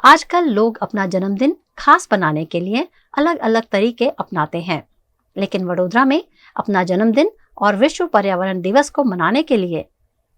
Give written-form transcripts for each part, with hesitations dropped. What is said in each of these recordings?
आजकल लोग अपना जन्मदिन खास बनाने के लिए अलग अलग तरीके अपनाते हैं, लेकिन वडोदरा में अपना जन्मदिन और विश्व पर्यावरण दिवस को मनाने के लिए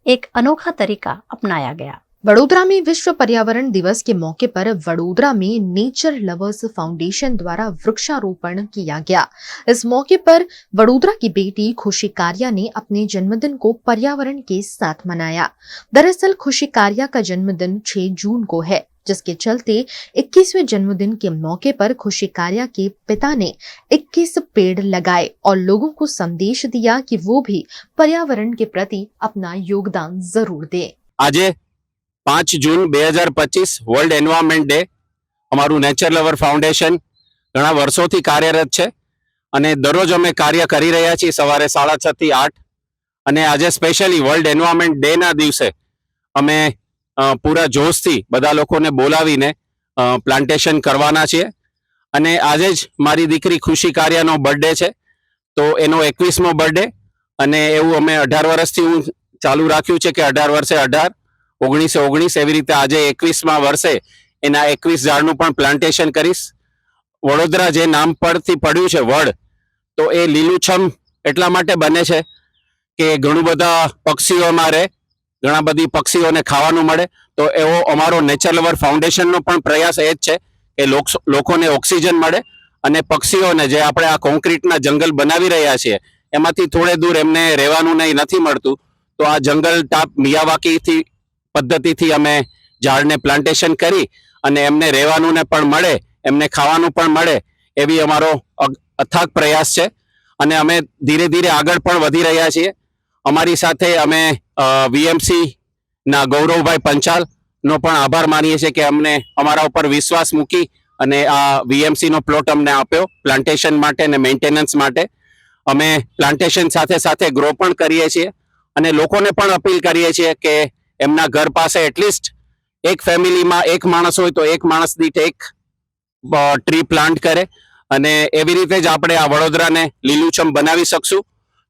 एक अनोखा तरीका अपनाया गया। वडोदरा में विश्व पर्यावरण दिवस के मौके पर वडोदरा में नेचर लवर्स फाउंडेशन द्वारा वृक्षारोपण किया गया। इस मौके पर वडोदरा की बेटी खुशी कारिया ने अपने जन्मदिन को पर्यावरण के साथ मनाया। दरअसल खुशी कारिया का जन्मदिन 6 जून को है, जिसके चलते 21वें जन्मदिन के मौके पर खुशी कारिया के पिता ने 21 पेड़ लगाए और लोगों को संदेश दिया कि वो भी पर्यावरण के प्रति अपना योगदान जरूर दें। आज 5 जून 2025 वर्ल्ड एनवायरमेंट डे अमरु नेचर लवर फाउंडेशन घणा वर्षोथी कार्यरत छे अने दररोज अमे कार्य करी रह्या छीए सवारे 6:30 થી 8 अने आज स्पेशली वर्ल्ड एनवायरमेंट डे ना दिवसे अमे पूरा जोशथी बधा लोकोने बोलावीने प्लांटेशन करवाना छीए। अने आजे ज मारी दीकरी खुशी कारियानो बर्थडे छे, तो एनो 21मो बर्थडे अने एवुं अमे 18 वर्षथी हूँ चालू राख्युं छे के 18 वर्षे 18 1919 एवी रीते आज 21मा वर्षे एना 21 झाड़નું પણ પ્લાન્ટેશન કરીશ। વડોદરા જે નામ પરથી પડ્યું છે વડ, તો એ લીલુંછમ એટલા માટે બને છે કે ઘણું બધા પક્ષીઓ મારે, ઘણા બધી પક્ષીઓને ખાવાનું મળે, તો એવો અમારો નેચર લવર ફાઉન્ડેશનનો પણ પ્રયાસ એ જ છે કે લોકોને ઓક્સિજન મળે અને પક્ષીઓને જે આપણે આ કોન્ક્રીટના જંગલ બનાવી રહ્યા છીએ એમાંથી થોડે દૂર એમને રહેવાનું નથી મળતું, તો આ જંગલ ટાપ મિયાવાકીથી પદ્ધતિથી અમે ઝાડને પ્લાન્ટેશન કરી અને એમને રહેવાનું પણ મળે, એમને ખાવાનું પણ મળે, એવી અમારો અથાગ પ્રયાસ છે અને અમે ધીરે ધીરે આગળ પણ વધી રહ્યા છીએ। અમારી સાથે અમે વીએમસી ના ગૌરવભાઈ પંચાલનો પણ આભાર માનીએ છીએ કે અમને અમારા ઉપર વિશ્વાસ મૂકી અને આ વીએમસી નો પ્લોટ અમને આપ્યો પ્લાન્ટેશન માટે અને મેન્ટેનન્સ માટે। અમે પ્લાન્ટેશન સાથે સાથે ગ્રો પણ કરીએ છીએ અને લોકોને પણ અપીલ કરીએ છીએ કે એમના ઘર પાસે એટલીસ્ટ એક ફેમિલીમાં એક માણસ હોય તો એક માણસ દીઠ એક ટ્રી પ્લાન્ટ કરે અને એવી રીતે જ આપણે આ વડોદરાને લીલુંછમ બનાવી શકશું।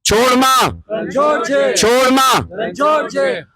છોડમાં